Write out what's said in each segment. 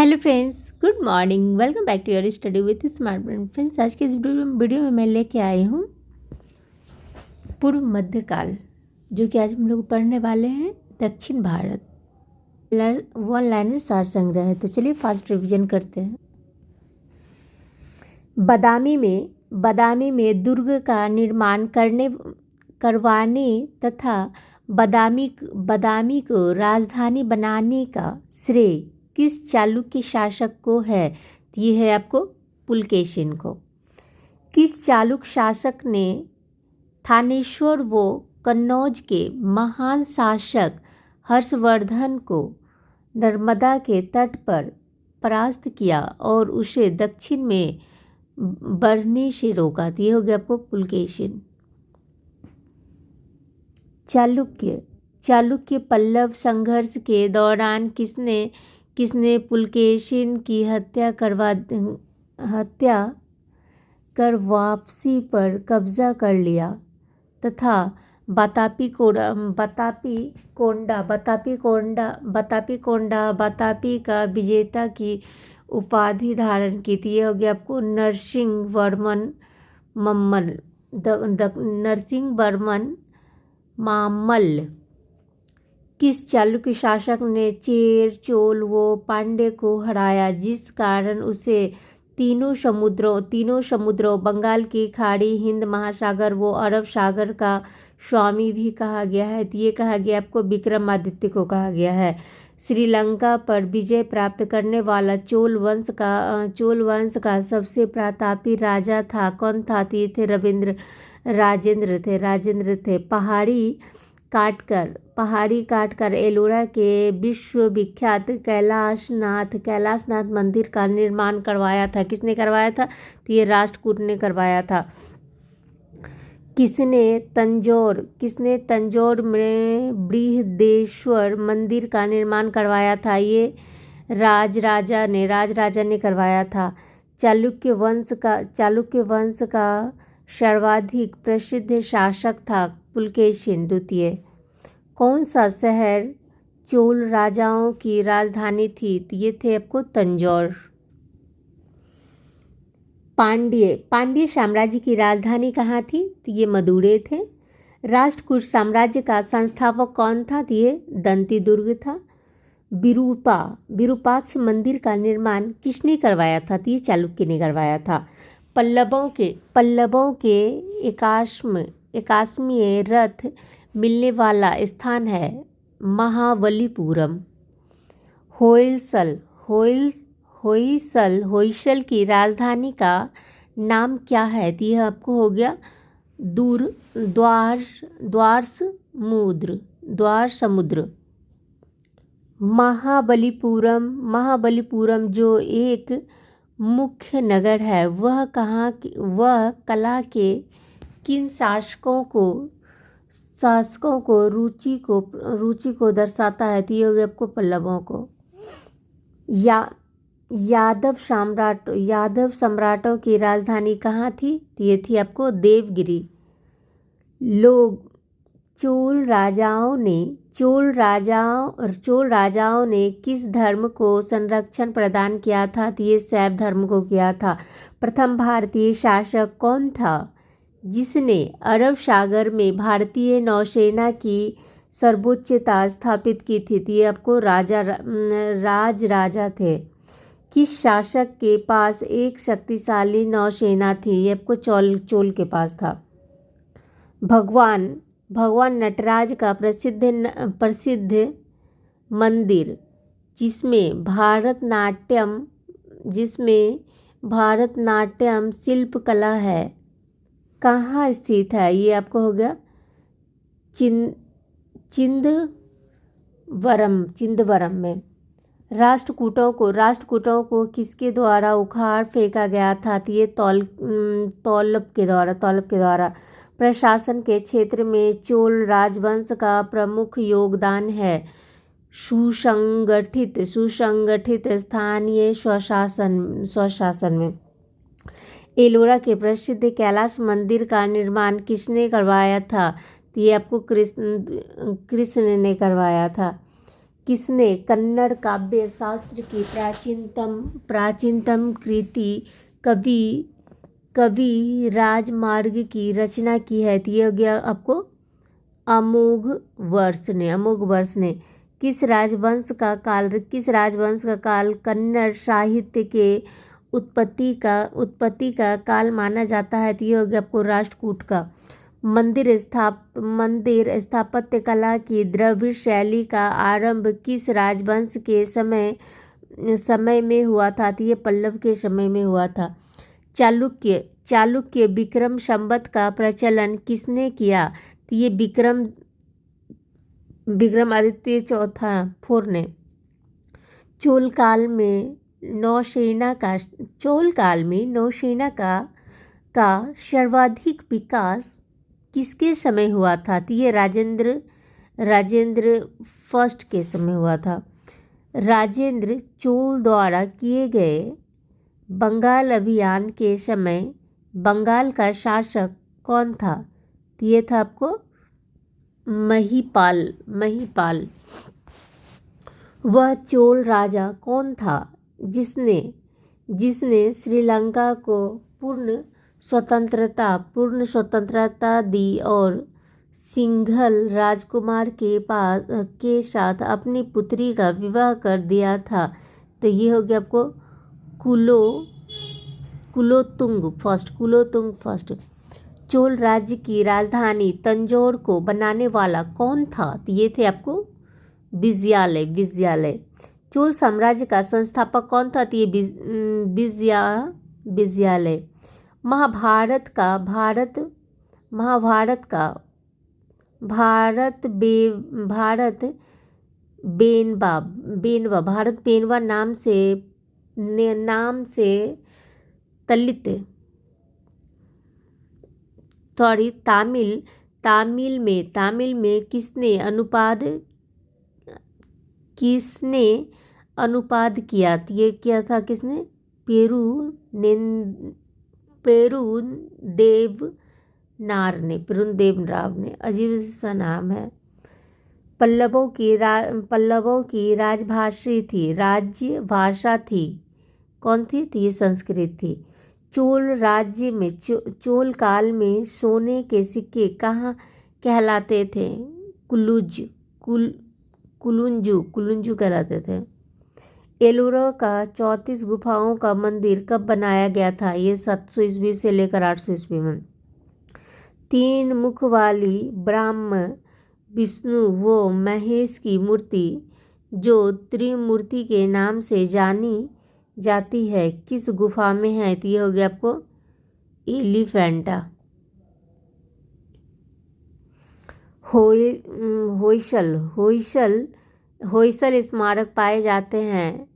Hello friends, good morning. Welcome back to your study with smart brain. Friends, आज के इस video में मैं लेके आई हूँ पूर्व मध्यकाल, जो कि आज हम लोग पढ़ने वाले हैं दक्षिण भारत। वन लाइनर सार संग्रह है, तो चलिए फास्ट रिवीजन करते हैं। बदामी में दुर्ग का निर्माण करवाने तथा बदामी को राजधानी बनाने का श्रेय किस चालुक्य शासक को है? ये है आपको पुलकेशिन को। किस चालुक्य शासक ने थानेश्वर व कन्नौज के महान शासक हर्षवर्धन को नर्मदा के तट पर परास्त किया और उसे दक्षिण में बढ़ने से रोका? ये हो गया आपको पुलकेशिन। चालुक्य पल्लव संघर्ष के दौरान किसने पुलकेशिन की हत्या कर वापसी पर कब्जा कर लिया तथा बतापी का विजेता की उपाधि धारण की थी? ये हो गया आपको नरसिंह वर्मन मामल्ल। किस चालुक्य शासक ने चेर, चोल व पांड्य को हराया, जिस कारण उसे तीनों समुद्रों बंगाल की खाड़ी, हिंद महासागर व अरब सागर का स्वामी भी कहा गया है? ये कहा गया आपको विक्रमादित्य को कहा गया है। श्रीलंका पर विजय प्राप्त करने वाला चोल वंश का सबसे प्रतापी राजा था कौन था? ये थे राजेंद्र थे। पहाड़ी काटकर एलोरा के विश्वविख्यात कैलाशनाथ मंदिर का निर्माण करवाया था? किसने करवाया था? तो ये राष्ट्रकूट ने करवाया था। किसने तंजौर में बृहदेश्वर मंदिर का निर्माण करवाया था? ये राजराजा ने करवाया था। चालुक्य वंश का सर्वाधिक प्रसिद्ध शासक था पुलकेशिन द्वितीय। कौन सा शहर चोल राजाओं की राजधानी थी? ये थे आपको तंजौर। पांड्य साम्राज्य की राजधानी कहाँ थी? तो ये मदुरै थे। राष्ट्रकूट साम्राज्य का संस्थापक कौन था? तो ये दंतीदुर्ग था। विरूपाक्ष मंदिर का निर्माण किसने करवाया था? तो ये चालुक्य ने करवाया था। पल्लवों के एकाश्मीय रथ मिलने वाला स्थान है महाबलीपुरम। होयसल की राजधानी का नाम क्या है? तो यह आपको हो गया द्वार समुद्र। महाबलीपुरम जो एक मुख्य नगर है, वह कला के किन शासकों को रुचि को दर्शाता है? तो ये हो गया आपको पल्लवों को। यादव सम्राटों की राजधानी कहाँ थी? तो ये थी आपको देवगिरी। चोल राजाओं ने किस धर्म को संरक्षण प्रदान किया था? तो ये शैव धर्म को किया था। प्रथम भारतीय शासक कौन था जिसने अरब सागर में भारतीय नौसेना की सर्वोच्चता स्थापित की थी? तो ये आपको राजा थे। किस शासक के पास एक शक्तिशाली नौसेना थी? ये आपको चोल के पास था। भगवान नटराज का प्रसिद्ध मंदिर जिसमें भारतनाट्यम शिल्प कला है, कहाँ स्थित है? ये आपको हो गया चिंदवरम में। राष्ट्रकूटों को किसके द्वारा उखाड़ फेंका गया था? तो ये तौलब के द्वारा। प्रशासन के क्षेत्र में चोल राजवंश का प्रमुख योगदान है सुसंगठित स्थानीय स्वशासन में। एलोरा के प्रसिद्ध कैलाश मंदिर का निर्माण किसने करवाया था? तो ये आपको कृष्ण ने करवाया था। किसने कन्नड़ काव्य शास्त्र की प्राचीनतम कृति कवि राजमार्ग की रचना की है? तो ये हो गया आपको अमोघ वर्ष ने। किस राजवंश का काल कन्नड़ साहित्य के उत्पत्ति का काल माना जाता है? तो ये हो गया आपको राष्ट्रकूट का। मंदिर स्थापत्य कला की द्रविड़ शैली का आरंभ किस राजवंश के समय में हुआ था? तो ये पल्लव के समय में हुआ था। चालुक्य विक्रम संवत का प्रचलन किसने किया? तो ये विक्रमादित्य चौथा ने। चोल काल में नौसेना का सर्वाधिक विकास किसके समय हुआ था? तो ये राजेंद्र फर्स्ट के समय हुआ था। राजेंद्र चोल द्वारा किए गए बंगाल अभियान के समय बंगाल का शासक कौन था? तो ये था आपको महिपाल। वह चोल राजा कौन था जिसने श्रीलंका को पूर्ण स्वतंत्रता दी और सिंघल राजकुमार के साथ अपनी पुत्री का विवाह कर दिया था? तो ये हो गया आपको कुलोतुंग फर्स्ट। चोल राज्य की राजधानी तंजौर को बनाने वाला कौन था? तो ये थे आपको विजयालय। चोल साम्राज्य का संस्थापक कौन था? तो ये विजयालय। भारत बेनवा नाम से तलित तमिल में किसने अनुवाद किया? ये किया था किसने? पेरुदेवनार ने। अजीब सा नाम है। पल्लवों की राजभाषा थी कौन थी? तो ये संस्कृत थी। चोल काल में सोने के सिक्के कहाँ कहलाते थे? कुलुंजू कहलाते थे। एलोरा का 34 गुफाओं का मंदिर कब बनाया गया था? ये 700 ईस्वी से लेकर 800 ईस्वी में। 3 मुख वाली ब्रह्मा विष्णु व महेश की मूर्ति जो त्रिमूर्ति के नाम से जानी जाती है किस गुफा में है? तो ये हो गया आपको एलिफेंटा। होयसल स्मारक पाए जाते हैं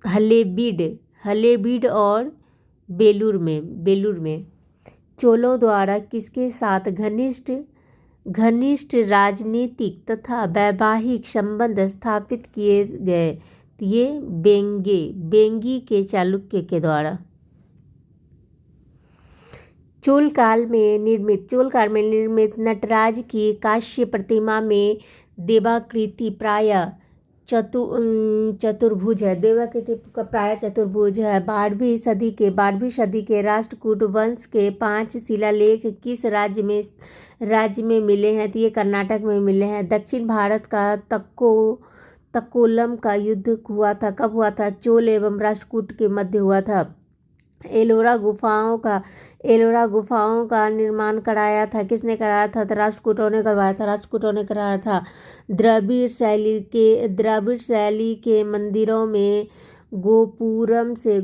हलेबीड और बेलूर में। चोलों द्वारा किसके साथ घनिष्ठ राजनीतिक तथा वैवाहिक संबंध स्थापित किए गए? तो ये बेंगी के चालुक्य के द्वारा। चोल काल में निर्मित नटराज की कांस्य प्रतिमा में देवाकृति प्रायः चतुर्भुज है। देवाकृति का प्रायः चतुर्भुज है। 12वीं सदी के राष्ट्रकूट वंश के 5 शिलालेख किस राज्य में मिले हैं? तो ये कर्नाटक में मिले हैं। दक्षिण भारत का तक्कोलम का युद्ध हुआ था कब हुआ था? चोल एवं राष्ट्रकूट के मध्य हुआ था। एलोरा गुफाओं का निर्माण कराया था किसने कराया था? तो राष्ट्रकूटों ने कराया था। द्रविड़ शैली के मंदिरों में गोपुरम से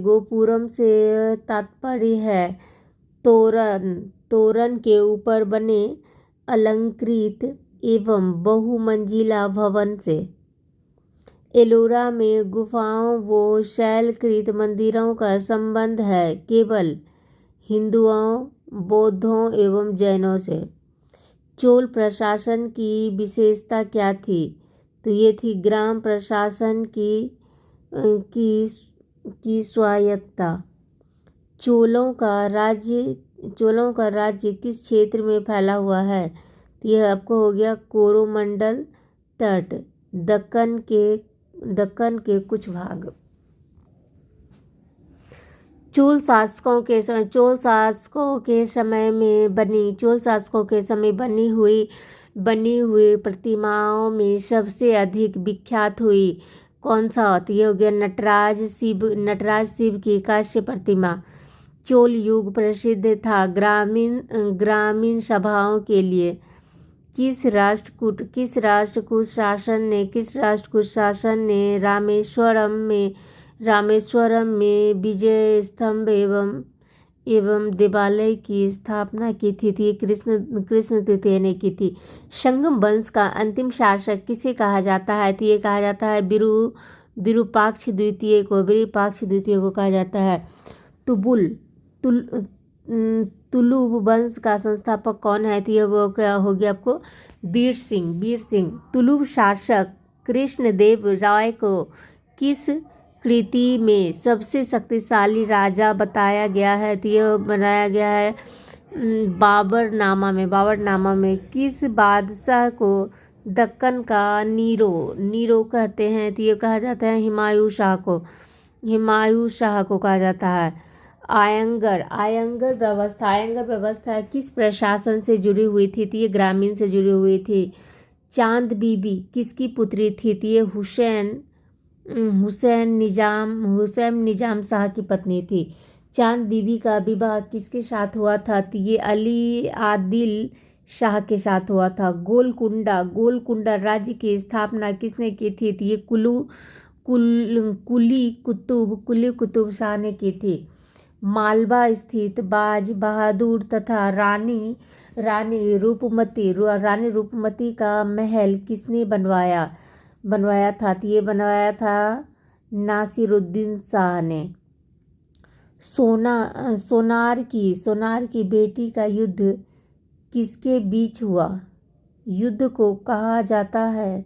तात्पर्य है तोरण के ऊपर बने अलंकृत एवं बहुमंजिला भवन से। एलोरा में गुफाओं व शैलकृत मंदिरों का संबंध है केवल हिंदुओं, बौद्धों एवं जैनों से। चोल प्रशासन की विशेषता क्या थी? तो ये थी ग्राम प्रशासन की स्वायत्तता। चोलों का राज्य किस क्षेत्र में फैला हुआ है? तो यह आपको हो गया कोरोमंडल तट। दक्कन के कुछ भाग। चोल शासकों के समय बनी हुई प्रतिमाओं में सबसे अधिक विख्यात हुई कौन सा होती है? हो गया नटराज शिव की कांस्य प्रतिमा। चोल युग प्रसिद्ध था ग्रामीण सभाओं के लिए। किस राष्ट्रकूट शासन ने रामेश्वरम में विजय स्तंभ एवं देवालय की स्थापना की थी? कृष्ण तृतीय ने की थी। संगम वंश का अंतिम शासक किसे कहा जाता है? तो ये कहा जाता है विरूपाक्ष द्वितीय को कहा जाता है। तुलुव वंश का संस्थापक कौन है? तो ये वो क्या हो गया आपको? वीर सिंह। तुलुव शासक कृष्णदेव राय को किस कृति में सबसे शक्तिशाली राजा बताया गया है? तो यह बनाया गया है बाबरनामा में। किस बादशाह को दक्कन का नीरो कहते हैं? तो ये कहा जाता है हुमायूं शाह को कहा जाता है। आयंगर व्यवस्था किस प्रशासन से जुड़ी हुई थी? तो ये ग्रामीण से जुड़ी हुई थी। चांद बीबी किसकी पुत्री थी? तो ये हुसैन निजाम शाह की पत्नी थी। चांद बीबी का विवाह किसके साथ हुआ था? तो ये अली आदिल शाह के साथ हुआ था। गोलकुंडा राज्य की स्थापना किसने की थी? तो ये कुली कुतुब शाह ने की थी। मालवा स्थित बाज बहादुर तथा रानी रूपमती का महल किसने बनवाया था? तो ये बनवाया था नासिरुद्दीन शाह ने। सोनार की बेटी का युद्ध किसके बीच हुआ? युद्ध को कहा जाता है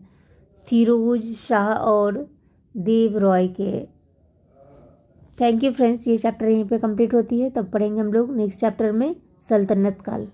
फिरोज शाह और देव रॉय के। Thank you friends. ये चैप्टर यहीं पे कंप्लीट होती है। तब पढ़ेंगे हम लोग नेक्स्ट चैप्टर में सल्तनत काल।